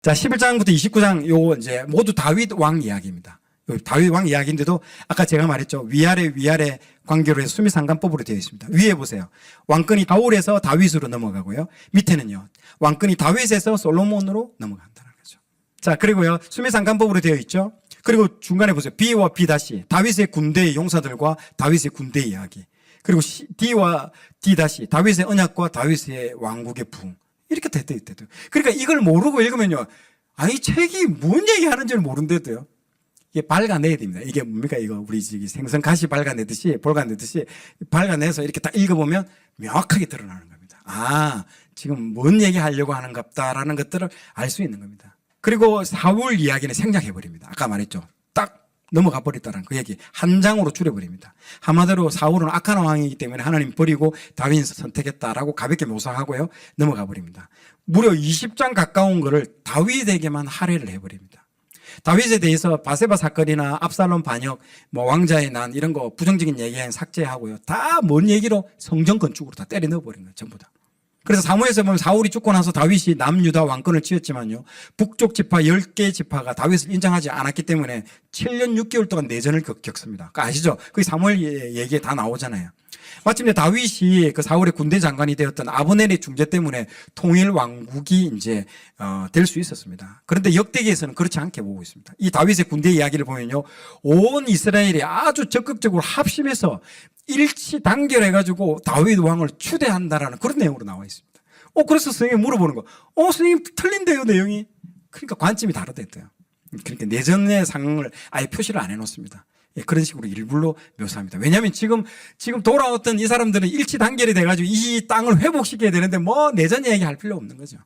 자, 11장부터 29장 요 이제 모두 다윗 왕 이야기입니다. 다윗 왕 이야기인데도 아까 제가 말했죠. 위아래 관계로 해서 수미상관법으로 되어 있습니다. 위에 보세요. 왕권이 사울에서 다윗으로 넘어가고요. 밑에는요. 왕권이 다윗에서 솔로몬으로 넘어간다는 거죠. 자, 그리고요. 수미상관법으로 되어 있죠. 그리고 중간에 보세요. B와 B 다시 다윗의 군대의 용사들과 다윗의 군대 이야기. 그리고 D와 D 다시 다윗의 언약과 다윗의 왕국의 부흥. 이렇게 됐대요. 그러니까 이걸 모르고 읽으면요. 아니, 책이 뭔 얘기하는지를 모른대도요. 이게 밝아내야 됩니다. 이게 뭡니까? 이거 우리 생선가시 밝아내듯이 밝아내서 이렇게 딱 읽어보면 명확하게 드러나는 겁니다. 아, 지금 뭔 얘기 하려고 하는갑다라는 것들을 알 수 있는 겁니다. 그리고 사울 이야기는 생략해버립니다. 아까 말했죠. 딱 넘어가 버렸다는 그 얘기 한 장으로 줄여버립니다. 한마디로 사울은 악한 왕이기 때문에 하나님 버리고 다윗을 선택했다라고 가볍게 묘사하고요. 넘어가 버립니다. 무려 20장 가까운 거를 다윗에게만 할애를 해버립니다. 다윗에 대해서 바세바 사건이나 압살롬 반역, 왕자의 난 이런 거 부정적인 얘기는 삭제하고요. 다 뭔 얘기로 성전 건축으로 다 때려 넣어버린 거예요. 전부 다. 그래서 사무엘서 보면 사울이 죽고 나서 다윗이 남유다 왕권을 쥐었지만요. 북쪽 지파 10개 지파가 다윗을 인정하지 않았기 때문에 7년 6개월 동안 내전을 겪습니다. 그거 아시죠? 그게 사무엘 얘기에 다 나오잖아요. 마침내 다윗이 그 사울의 군대 장관이 되었던 아브넬의 중재 때문에 통일 왕국이 이제 될 수 있었습니다. 그런데 역대기에서는 그렇지 않게 보고 있습니다. 이 다윗의 군대 이야기를 보면요, 온 이스라엘이 아주 적극적으로 합심해서 일치 단결해가지고 다윗 왕을 추대한다라는 그런 내용으로 나와 있습니다. 그래서 선생님이 물어보는 거, 선생님 틀린데요 내용이. 그러니까 관점이 다르댔대요. 그러니까 내전의 상황을 아예 표시를 안 해놓습니다. 예, 그런 식으로 일부러 묘사합니다. 왜냐하면 지금 돌아왔던 이 사람들은 일치 단결이 돼가지고 이 땅을 회복시켜야 되는데 내전 이야기 할 필요 없는 거죠.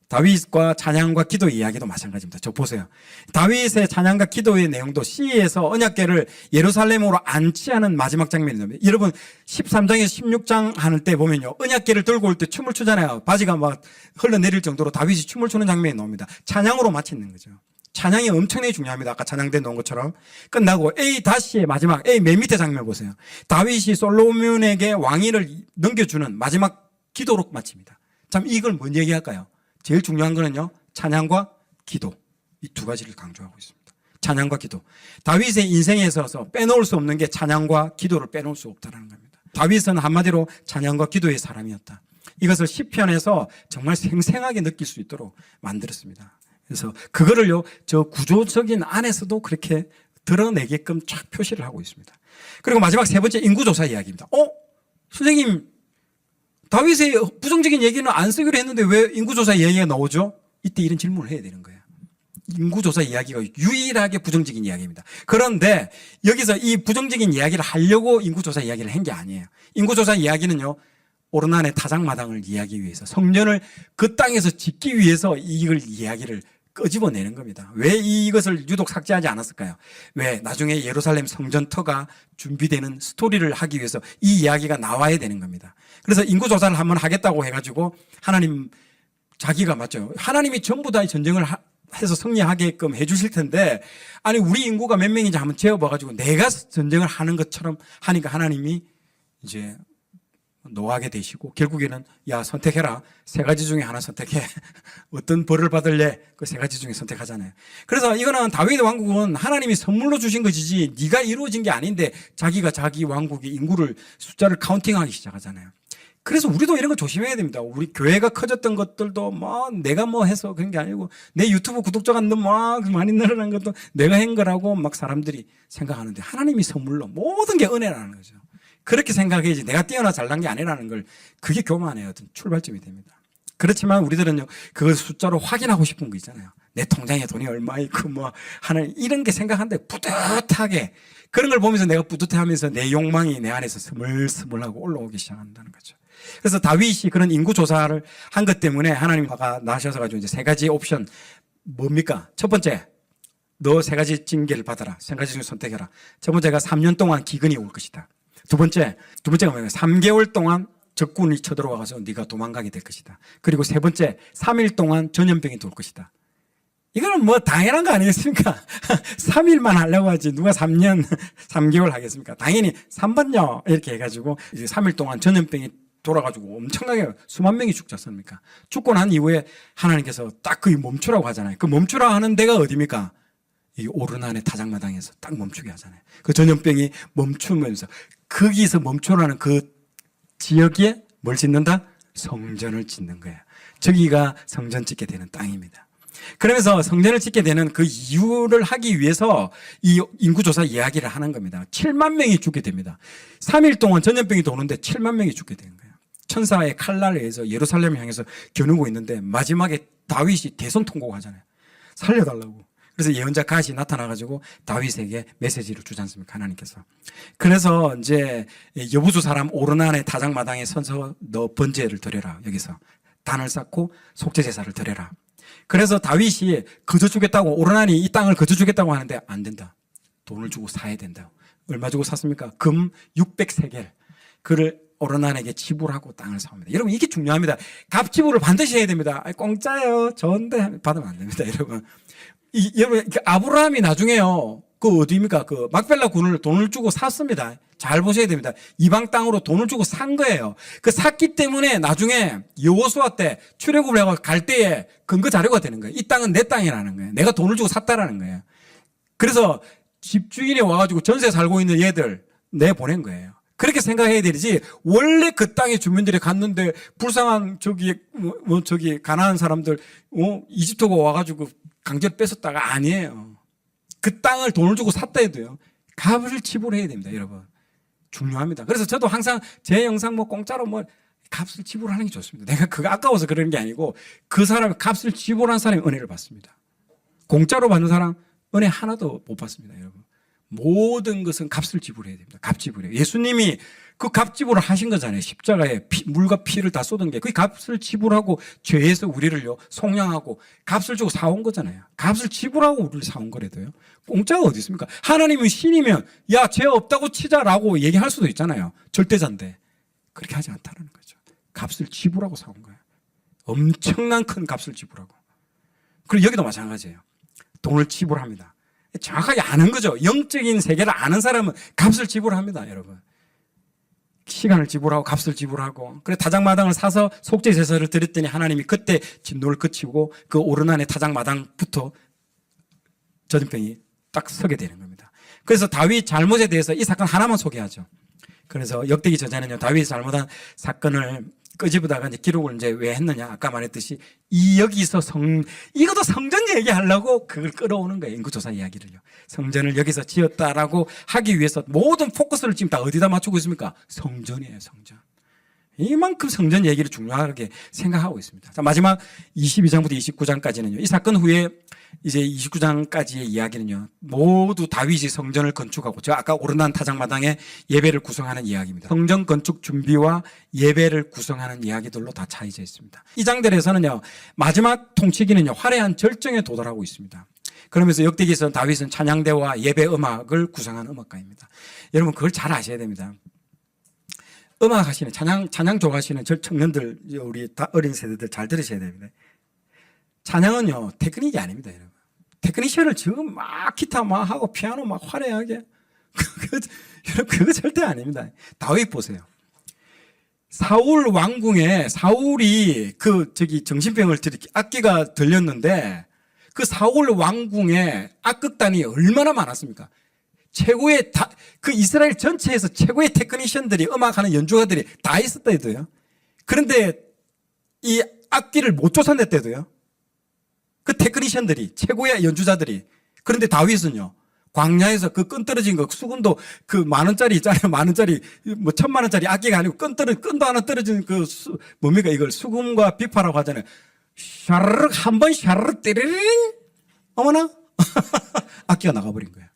다윗과 찬양과 기도 이야기도 마찬가지입니다. 저 보세요. 다윗의 찬양과 기도의 내용도 C에서 언약궤를 예루살렘으로 안치하는 마지막 장면입니다. 여러분 13장에서 16장 하는 때 보면요. 언약궤를 들고 올 때 춤을 추잖아요. 바지가 막 흘러내릴 정도로 다윗이 춤을 추는 장면이 나옵니다. 찬양으로 마치는 거죠. 찬양이 엄청나게 중요합니다. 아까 찬양대 놓은 것처럼. 끝나고 A-의 마지막 A 맨 밑에 장면 보세요. 다윗이 솔로몬에게 왕위를 넘겨주는 마지막 기도로 마칩니다. 참 이걸 뭔 얘기할까요? 제일 중요한 거는요. 찬양과 기도. 이 두 가지를 강조하고 있습니다. 찬양과 기도. 다윗의 인생에 있어서 빼놓을 수 없는 게 찬양과 기도를 빼놓을 수 없다는 겁니다. 다윗은 한마디로 찬양과 기도의 사람이었다. 이것을 시편에서 정말 생생하게 느낄 수 있도록 만들었습니다. 그래서 그거를요, 저 구조적인 안에서도 그렇게 드러내게끔 쫙 표시를 하고 있습니다. 그리고 마지막 세 번째 인구조사 이야기입니다. 선생님, 다윗의 부정적인 얘기는 안 쓰기로 했는데 왜 인구조사 이야기가 나오죠? 이때 이런 질문을 해야 되는 거예요. 인구조사 이야기가 유일하게 부정적인 이야기입니다. 그런데 여기서 이 부정적인 이야기를 하려고 인구조사 이야기를 한 게 아니에요. 인구조사 이야기는요, 오르난의 타작마당을 이야기하기 위해서 성전을 그 땅에서 짓기 위해서 이걸 이야기를 끄집어내는 겁니다. 왜 이것을 유독 삭제하지 않았을까요? 왜 나중에 예루살렘 성전터가 준비되는 스토리를 하기 위해서 이 이야기가 나와야 되는 겁니다. 그래서 인구조사를 한번 하겠다고 해가지고 하나님 자기가 맞죠. 하나님이 전부 다 전쟁을 해서 승리하게끔 해주실 텐데 아니 우리 인구가 몇 명인지 한번 재어봐가지고 내가 전쟁을 하는 것처럼 하니까 하나님이 이제 노하게 되시고 결국에는 야 선택해라. 세 가지 중에 하나 선택해. 어떤 벌을 받을래? 그 세 가지 중에 선택하잖아요. 그래서 이거는 다윗의 왕국은 하나님이 선물로 주신 것이지 네가 이루어진 게 아닌데 자기가 자기 왕국의 인구를 숫자를 카운팅하기 시작하잖아요. 그래서 우리도 이런 거 조심해야 됩니다. 우리 교회가 커졌던 것들도 내가 해서 그런 게 아니고 내 유튜브 구독자가 많이 늘어난 것도 내가 한 거라고 막 사람들이 생각하는데 하나님이 선물로 모든 게 은혜라는 거죠. 그렇게 생각해야지 내가 뛰어나 잘난 게 아니라는 걸 그게 교만의 어떤 출발점이 됩니다. 그렇지만 우리들은요 그걸 숫자로 확인하고 싶은 거 있잖아요. 내 통장에 돈이 얼마 있고 하는 이런 게 생각하는데 뿌듯하게 그런 걸 보면서 내가 뿌듯해하면서 내 욕망이 내 안에서 스물스물하고 올라오기 시작한다는 거죠. 그래서 다윗이 그런 인구 조사를 한 것 때문에 하나님 화가 나셔서 가지고 이제 세 가지 옵션 뭡니까? 첫 번째 너 세 가지 징계를 받아라. 세 가지 중에 선택해라. 첫 번째가 3년 동안 기근이 올 것이다. 두 번째가 뭐냐면 3개월 동안 적군이 쳐들어와서 네가 도망가게 될 것이다. 그리고 세 번째 3일 동안 전염병이 돌 것이다. 이거는 당연한 거 아니겠습니까? 3일만 하려고 하지 누가 3개월 하겠습니까? 당연히 3번요 이렇게 해가지고 이제 3일 동안 전염병이 돌아가지고 엄청나게 수만 명이 죽지 않습니까? 죽고 난 이후에 하나님께서 딱 그 멈추라고 하잖아요. 그 멈추라 하는 데가 어디입니까? 이 오르난의 타작마당에서 딱 멈추게 하잖아요. 그 전염병이 멈추면서 거기서 멈추라는 그 지역에 뭘 짓는다? 성전을 짓는 거예요. 저기가 성전 짓게 되는 땅입니다. 그러면서 성전을 짓게 되는 그 이유를 하기 위해서 이 인구조사 이야기를 하는 겁니다. 7만 명이 죽게 됩니다. 3일 동안 전염병이 도는데 7만 명이 죽게 되는 거예요. 천사의 칼날에 의해서 예루살렘을 향해서 겨누고 있는데 마지막에 다윗이 대성통곡 하잖아요. 살려달라고. 그래서 예언자 갓이 나타나가지고 다윗에게 메시지를 주지 않습니까? 하나님께서. 그래서 이제 여부수 사람 오르난의 타작마당에 서서 너 번제를 드려라. 여기서 단을 쌓고 속죄제사를 드려라. 그래서 다윗이 거저 주겠다고 오르난이 이 땅을 거저 주겠다고 하는데 안 된다. 돈을 주고 사야 된다. 얼마 주고 샀습니까? 금 600세겔. 그를 오르난에게 지불하고 땅을 사옵니다. 여러분 이게 중요합니다. 갑지불을 반드시 해야 됩니다. 공짜예요. 좋은데 받으면 안 됩니다. 여러분. 여러분 아브라함이 나중에요. 그 어디입니까? 그 막벨라 군을 돈을 주고 샀습니다. 잘 보셔야 됩니다. 이방 땅으로 돈을 주고 산 거예요. 그 샀기 때문에 나중에 여호수아 때 출애굽을 해서 갈 때에 근거 자료가 되는 거예요. 이 땅은 내 땅이라는 거예요. 내가 돈을 주고 샀다라는 거예요. 그래서 집주인이 와가지고 전세 살고 있는 얘들 내보낸 거예요. 그렇게 생각해야 되지. 원래 그 땅에 주민들이 갔는데 불쌍한 저기 가난한 사람들 이집트가 와가지고 강제로 뺏었다가 아니에요. 그 땅을 돈을 주고 샀다 해도요. 값을 지불해야 됩니다, 여러분. 중요합니다. 그래서 저도 항상 제 영상 공짜로 값을 지불하는 게 좋습니다. 내가 그거 아까워서 그러는 게 아니고 그 사람이 값을 지불한 사람이 은혜를 받습니다. 공짜로 받는 사람 은혜 하나도 못 받습니다, 여러분. 모든 것은 값을 지불해야 됩니다. 값 지불해요. 예수님이 그 값 지불을 하신 거잖아요. 십자가에 물과 피를 다 쏟은 게 그 값을 지불하고 죄에서 우리를요 속량하고 값을 주고 사온 거잖아요. 값을 지불하고 우리를 사온 거래도요. 공짜가 어디 있습니까? 하나님은 신이면 야 죄 없다고 치자라고 얘기할 수도 있잖아요. 절대자인데 그렇게 하지 않다는 거죠. 값을 지불하고 사온 거예요. 엄청난 큰 값을 지불하고. 그리고 여기도 마찬가지예요. 돈을 지불합니다. 정확하게 아는 거죠. 영적인 세계를 아는 사람은 값을 지불합니다, 여러분. 시간을 지불하고 값을 지불하고. 그래 타작마당을 사서 속죄제사를 드렸더니 하나님이 그때 진노를 그치고 그 오르난의 타작마당부터 전염병이 딱 서게 되는 겁니다. 그래서 다윗 잘못에 대해서 이 사건 하나만 소개하죠. 그래서 역대기 저자는요 다윗이 잘못한 사건을 끄집어다가 이제 기록을 이제 왜 했느냐 아까 말했듯이 여기서 이것도 성전 얘기하려고 그걸 끌어오는 거예요. 인구조사 이야기를요. 성전을 여기서 지었다라고 하기 위해서 모든 포커스를 지금 다 어디다 맞추고 있습니까? 성전이에요, 성전. 이만큼 성전 얘기를 중요하게 생각하고 있습니다. 자, 마지막 22장부터 29장까지는요. 이 사건 후에 이제 29장까지의 이야기는요. 모두 다윗이 성전을 건축하고 제가 아까 오르난 타작마당에 예배를 구성하는 이야기입니다. 성전 건축 준비와 예배를 구성하는 이야기들로 다 차이져 있습니다. 이 장들에서는요. 마지막 통치기는요. 화려한 절정에 도달하고 있습니다. 그러면서 역대기에서 다윗은 찬양대와 예배 음악을 구성하는 음악가입니다. 여러분 그걸 잘 아셔야 됩니다. 음악 하시는 찬양 좋아하시는 저 청년들 우리 다 어린 세대들 잘 들으셔야 됩니다. 찬양은요 테크닉이 아닙니다, 여러분. 테크니션을 지금 막 기타 막 하고 피아노 막 화려하게 여러분 그거 절대 아닙니다. 다윗 보세요. 사울 왕궁에 사울이 정신병을 들이켜 악기가 들렸는데 그 사울 왕궁에 악극단이 얼마나 많았습니까? 최고의 그 이스라엘 전체에서 최고의 테크니션들이 음악하는 연주가들이 다 있었다 해도요. 그런데 이 악기를 못 쫓아냈대도요. 그 테크니션들이 최고의 연주자들이. 그런데 다윗은요. 광야에서 그 끈 떨어진 거 수금도 그 10,000원짜리 있잖아요. 10,000원짜리 1,000,000원짜리 악기가 아니고 끈도 하나 떨어진 뭡니까 이걸 수금과 비파라고 하잖아요. 샤르륵 한 번 샤르륵 띠리링 어머나 악기가 나가버린 거예요.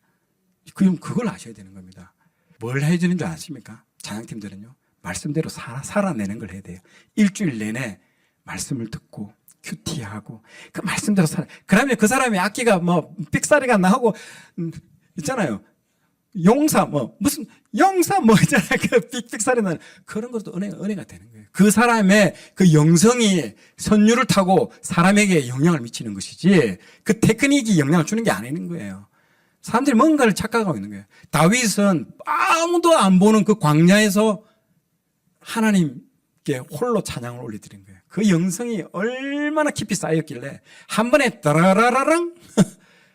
그럼 그걸 아셔야 되는 겁니다. 뭘 해주는 줄 아십니까? 찬양팀들은요. 말씀대로 살아내는 걸 해야 돼요. 일주일 내내 말씀을 듣고 큐티하고 그 말씀대로 그러면 그 사람이 악기가 삑사리가 나고 있잖아요. 용사 무슨 영사 있잖아요. 그 삑삑사리 나는 그런 것도 은혜가 되는 거예요. 그 사람의 그 영성이 선율을 타고 사람에게 영향을 미치는 것이지 그 테크닉이 영향을 주는 게 아니는 거예요. 사람들이 뭔가를 착각하고 있는 거예요. 다윗은 아무도 안 보는 그 광야에서 하나님 홀로 찬양을 올려드린 거예요. 그 영성이 얼마나 깊이 쌓였길래 한 번에 따라라라랑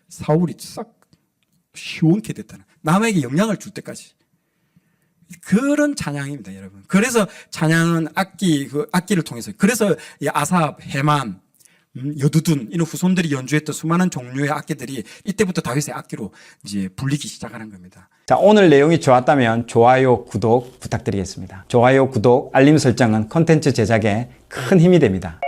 사울이 싹 시원케 됐다는, 남에게 영향을 줄 때까지. 그런 찬양입니다, 여러분. 그래서 찬양은 악기를 통해서, 그래서 이 아삽, 헤만, 여두둔 이런 후손들이 연주했던 수많은 종류의 악기들이 이때부터 다윗의 악기로 이제 불리기 시작하는 겁니다. 자, 오늘 내용이 좋았다면 좋아요, 구독 부탁드리겠습니다. 좋아요, 구독, 알림 설정은 콘텐츠 제작에 큰 힘이 됩니다.